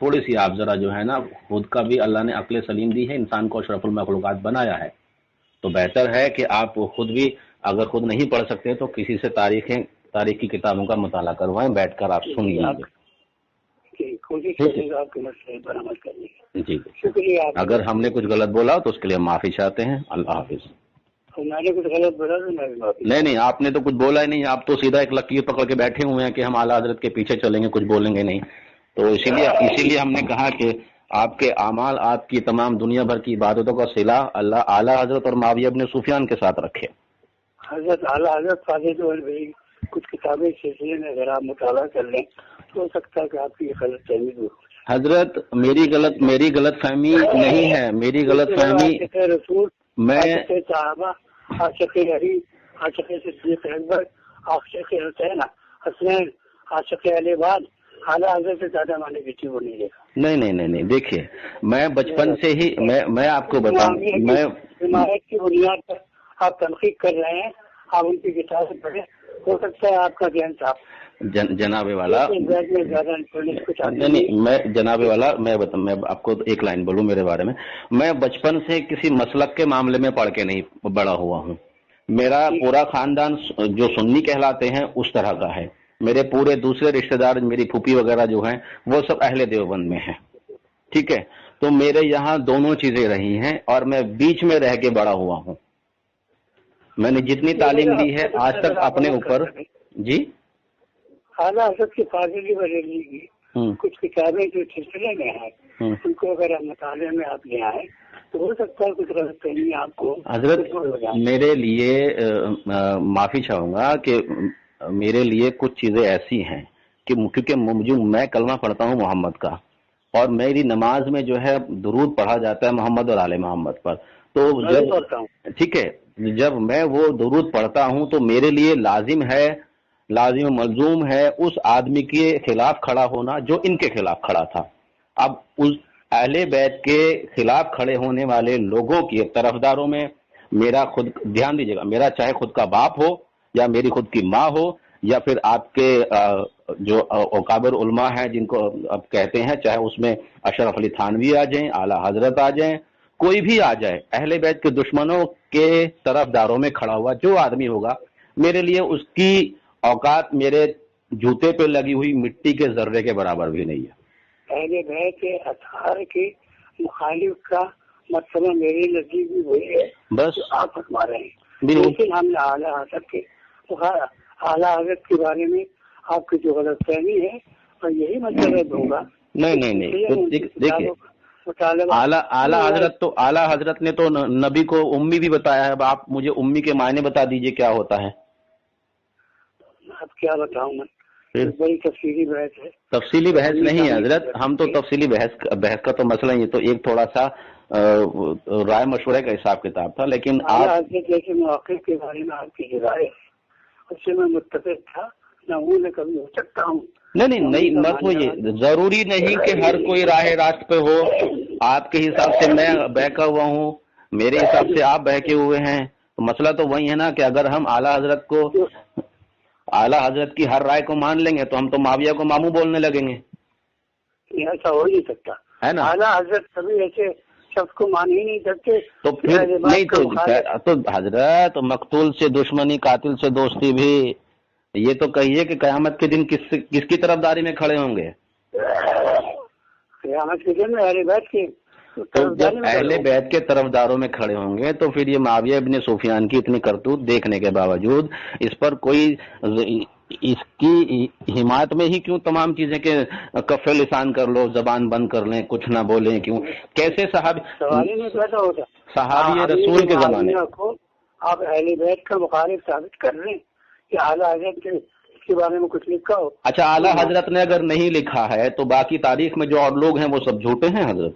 تھوڑی سی آپ ذرا جو ہے نا، خود کا بھی اللہ نے عقل سلیم دی ہے، انسان کو اشرف المخلوقات بنایا ہے، تو بہتر ہے کہ آپ خود بھی اگر خود نہیں پڑھ سکتے تو کسی سے تاریخ کی کتابوں کا مطالعہ کروائیں، بیٹھ کر آپ سن لیجیے۔ جی شکریہ۔ اگر ہم نے کچھ غلط بولا تو اس کے لیے معافی چاہتے ہیں۔ اللہ حافظ۔ میں نے کچھ غلط بولا تو میں بھی معافی۔ نہیں، آپ نے تو کچھ بولا ہی نہیں، آپ تو سیدھا ایک لکیر پکڑ کے بیٹھے ہوئے ہیں کہ ہم اعلیٰ حضرت کے پیچھے چلیں گے، کچھ بولیں گے نہیں، تو اسی لیے ہم نے کہا کہ آپ کے اعمال، آپ کی تمام دنیا بھر کی عبادتوں کا صلہ اللہ اعلیٰ حضرت اور معاویہ ابن سفیان کے ساتھ رکھے۔ حضرت اعلیٰ حضرت فاضل بریلوی کچھ کتابیں سلسلے میں اگر آپ مطالعہ کر لیں تو ہو سکتا ہے کہ آپ کی غلط فہمی دور ہو۔ حضرت میری غلط فہمی نہیں ہے، میری غلط فہمی رسول میں صحابہ عاشق علی عاشق صدیق اکبر، عاشق حسین، حسنین، عاشق علی باد، اعلیٰ حضرت سے زیادہ ہماری بیٹی کو نہیں دیکھا. نہیں دیکھیے، میں بچپن سے ہی میں آپ کو بتاؤں، میں حمایت کی بنیاد پر آپ تنقید کر رہے ہیں. آپ ان کی کتابیں پڑھیں، ہو سکتا ہے آپ کا ذہن صاف. جناب والا نہیں، میں جناب والا میں آپ کو ایک لائن بولوں میرے بارے میں بچپن سے کسی مسلک کے معاملے میں پڑھ کے نہیں بڑا ہوا ہوں. میرا پورا خاندان جو سنی کہلاتے ہیں اس طرح کا ہے. میرے پورے دوسرے رشتہ دار، میری پھوپھی وغیرہ جو ہیں وہ سب اہل دیوبند میں ہیں. ٹھیک ہے، تو میرے یہاں دونوں چیزیں رہی ہیں اور میں بیچ میں رہ کے بڑا ہوا ہوں. میں نے جتنی تعلیم لی ہے آج تک اپنے اوپر. جی، اعلیٰ حضرت کی فاضلی بریلوی کی کچھ کتابیں جو سلسلے میں ہیں ان کو اگر آپ مطالعے میں آپ لے آئیں تو ہو سکتا ہے کچھ غلط فہمی آپ کو. حضرت میرے لیے معافی چاہوں گا کہ میرے لیے کچھ چیزیں ایسی ہیں کہ کیونکہ میں کلمہ پڑھتا ہوں محمد کا، اور میری نماز میں جو ہے درود پڑھا جاتا ہے محمد اور آل محمد پر. تو جب ٹھیک ہے، جب میں وہ درود پڑھتا ہوں تو میرے لیے لازم ملزوم ہے اس آدمی کے خلاف کھڑا ہونا جو ان کے خلاف کھڑا تھا. اب اس اہل بیت کے خلاف کھڑے ہونے والے لوگوں کی طرفداروں میں میرا خود، دھیان دیجیے گا، میرا چاہے خود کا باپ ہو یا میری خود کی ماں ہو یا پھر آپ کے جو اکابر علماء ہیں جن کو اب کہتے ہیں، چاہے اس میں اشرف علی تھانوی آ جائیں، اعلیٰ حضرت آ جائیں، کوئی بھی آ جائے، اہل بیت کے دشمنوں کے طرفداروں میں کھڑا ہوا جو آدمی ہوگا، میرے لیے اس کی اوقات میرے جوتے پہ لگی ہوئی مٹی کے ذرے کے برابر بھی نہیں ہے. اہل بیت کے اطہار کے مخالف کا مطلب میرے نزدیک بھی وہی ہے بس آپ فرما رہے ہیں. لیکن ہم نے اعلیٰ حضرت کے بارے میں آپ کی جو غلط فہمی ہے اور یہی مطلب ہوگا. نہیں دیکھیے، اعلیٰ حضرت نے تو نبی کو امی بھی بتایا ہے. اب آپ مجھے امی کے معنی بتا دیجئے کیا ہوتا ہے. اب کیا بتاؤں میں، بڑی تفصیلی بحث ہے. تفصیلی بحث نہیں ہے حضرت، ہم تو تفصیلی بحث کا تو مسئلہ یہ تو ایک تھوڑا سا رائے مشورے کا حساب کتاب تھا. لیکن آپ جیسے مواقع کے بارے میں آپ کی رائے اس سے میں متفق تھا، نہ ہوں نہ کبھی ہو سکتا ہوں. نہیں مت ہوئیے، ضروری نہیں کہ ہر کوئی راہ راست پہ ہو. آپ کے حساب سے میں بہکا ہوا ہوں، میرے حساب سے آپ بہکے ہوئے ہیں. تو مسئلہ تو وہی ہے نا کہ اگر ہم اعلیٰ حضرت کی ہر رائے کو مان لیں گے تو ہم تو معاویہ کو ماموں بولنے لگیں گے. ایسا ہو نہیں سکتا ہے نا. اعلیٰ حضرت کبھی ایسے شخص کو مان ہی نہیں سکتے. تو پھر نہیں تو حضرت مقتول سے دشمنی، قاتل سے دوستی بھی، یہ تو کہیے کہ قیامت کے دن کس کی طرفداری میں کھڑے ہوں گے؟ قیامت کے دن میں اہل بیت کی، تو جب اہل بیت کے طرفداروں میں کھڑے ہوں گے تو پھر یہ معاویہ ابن سفیان کی اتنی کرتوت دیکھنے کے باوجود اس پر کوئی اس کی حمایت میں ہی کیوں تمام چیزیں کہ کف لسان کر لو، زبان بند کر لیں، کچھ نہ بولیں؟ کیوں؟ کیسے صحابی رسول کے زمانے کو آپ اہل بیت کا مخالف ثابت کر رہے ہیں کہ اعلیٰ حضرت کے بارے میں کچھ لکھا ہو. اچھا، اعلیٰ حضرت نے اگر نہیں لکھا ہے تو باقی تاریخ میں جو اور لوگ ہیں وہ سب جھوٹے ہیں حضرت؟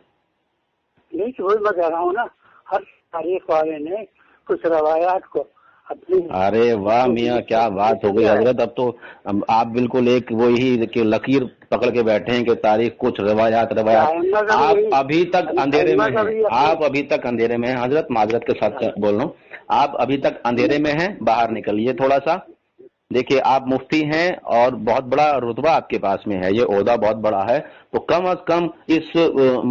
نہیں تو وہی میں کہہ رہا ہوں نا، ہر تاریخ والے نے کچھ روایات کو اپنی. ارے واہ میاں، کیا بات ہو گئی حضرت. اب تو آپ بالکل ایک وہی کہ لکیر پکڑ کے بیٹھے ہیں کہ تاریخ کچھ روایات. آپ ابھی تک اندھیرے میں ہیں حضرت. معذرت کے ساتھ بول رہا ہوں، آپ ابھی تک اندھیرے میں ہیں. باہر نکلیے تھوڑا سا. دیکھیے، آپ مفتی ہیں اور بہت بڑا رتبہ آپ کے پاس میں ہے، یہ عہدہ بہت بڑا ہے. تو کم از کم اس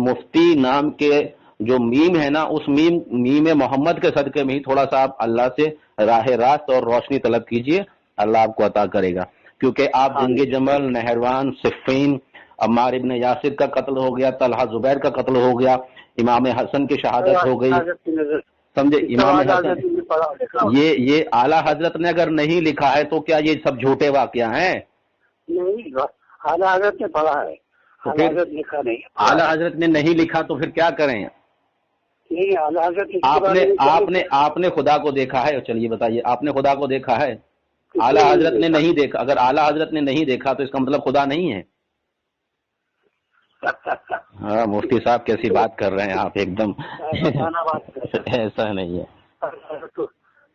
مفتی نام کے جو میم ہے نا، اس میم محمد کے صدقے میں ہی تھوڑا سا آپ اللہ سے راہ راست اور روشنی طلب کیجئے، اللہ آپ کو عطا کرے گا. کیونکہ آپ جنگ جمل، نہروان، صفین، عمار ابن یاسر کا قتل ہو گیا، طلحہ زبیر کا قتل ہو گیا، امام حسن کی شہادت ہو گئی، سمجھے؟ امام حسن، یہ اعلیٰ حضرت نے اگر نہیں لکھا ہے تو کیا یہ سب جھوٹے واقعہ ہیں؟ نہیں، اعلیٰ حضرت نے پڑھا ہے، اعلیٰ حضرت لکھا نہیں. اعلیٰ حضرت نے نہیں لکھا تو پھر کیا کریں؟ نہیں، اعلیٰ حضرت آپ نے خدا کو دیکھا ہے؟ چلیے بتائیے، آپ نے خدا کو دیکھا ہے؟ اعلیٰ حضرت نے نہیں دیکھا. اگر اعلیٰ حضرت نے نہیں دیکھا تو اس کا مطلب خدا نہیں ہے. ہاں مفتی صاحب کیسی بات کر رہے ہیں آپ، ایک دم ایسا نہیں ہے.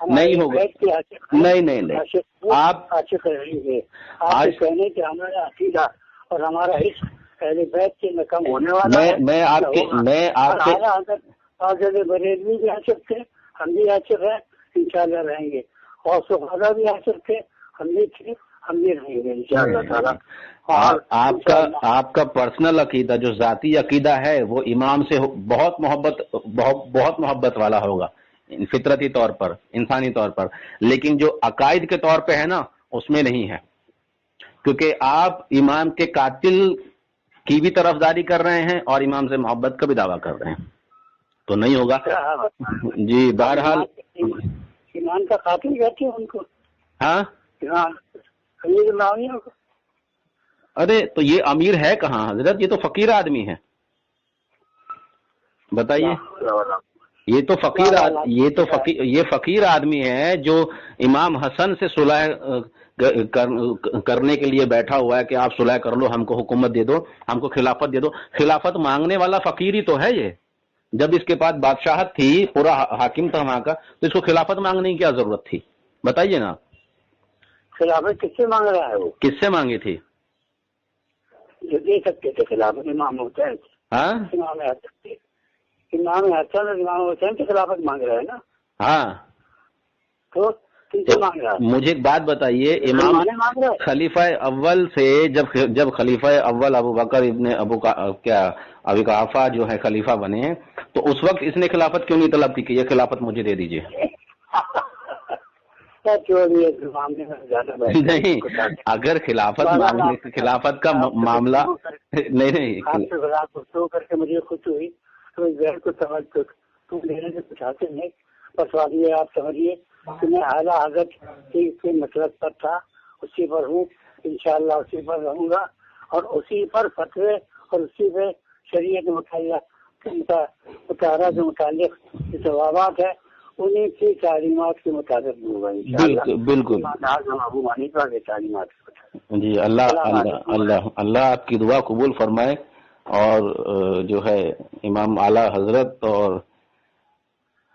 نہیں ہوگا. نہیں آپ عاشق رہیں گے. آپ کہنے کہ ہمارا عقیدہ اور ہمارا عشق اہل بیت کے میں کم ہونے والا ہے. میں آپ کے حضرت بریلوی بھی عاشق تھے, ہم بھی عاشق ہیں, انشاءاللہ رہیں گے. اور صحابہ بھی عاشق تھے, ہم بھی تھے, ہم بھی رہیں گے انشاءاللہ تعالیٰ. آپ کا پرسنل عقیدہ جو ذاتی عقیدہ ہے وہ امام سے بہت محبت والا ہوگا فطرتی طور پر, انسانی طور پر, لیکن جو عقائد کے طور پہ ہے نا اس میں نہیں ہے, کیونکہ آپ امام کے قاتل کی بھی طرفداری کر رہے ہیں اور امام سے محبت کا بھی دعویٰ کر رہے ہیں, تو نہیں ہوگا. جی بہرحال ایمان کا قاتل کہتے ہیں ان کو. ہاں امیر معاویہ کو. ارے تو یہ امیر ہے کہاں حضرت, یہ تو فقیر آدمی ہے. بتائیے, یہ فقیر آدمی ہے جو امام حسن سے صلح کرنے کے لیے بیٹھا ہوا ہے کہ آپ صلح کر لو, ہم کو حکومت دے دو, ہم کو خلافت دے دو. خلافت مانگنے والا فقیر ہی تو ہے یہ. جب اس کے پاس بادشاہت تھی, پورا حاکم تھا وہاں کا, تو اس کو خلافت مانگنے کی کیا ضرورت تھی؟ بتائیے نا. خلافت کس سے مانگ رہا ہے وہ؟ کس سے مانگی تھی؟ جو دے سکتے تھے خلافت امام حسین. ہاں امام حسن اور امام حسین کی خلافت مانگ رہے ہیں نا. ہاں تو کن سے مانگ رہا ہے؟ مجھے ایک بات بتائیے, امام خلیفہ اول سے جب خلیفہ اول ابو بکر ابن ابی قحافہ جو ہے خلیفہ بنے, تو اس وقت اس نے خلافت کیوں نہیں طلب کی کہ یہ خلافت مجھے دے دیجیے؟ نہیں, اگر خلافت کا معاملہ نہیں کر کے مجھے خوشی ہوئی کو سمجھ تو لینے سے کچھ حاصل نہیں, بس یہ آپ سمجھیے کہ میں اعلیٰ حضرت کے مطلب پر تھا, اسی پر ہوں, انشاءاللہ اسی پر رہوں گا, اور اسی پر فتوے اور اسی پہ شریعت مطالعہ کے متعلق جو ضوابط ہے انہیں کی تعلیمات کے مطابق ہوگا انشاءاللہ. بالکل ابو حنیفہ کی تعلیمات. جی اللہ آپ کی دعا قبول فرمائے, اور جو ہے امام اعلیٰ حضرت اور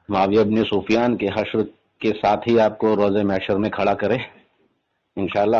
معاویہ بن سفیان کے حشر کے ساتھ ہی آپ کو روز محشر میں کھڑا کرے انشاءاللہ.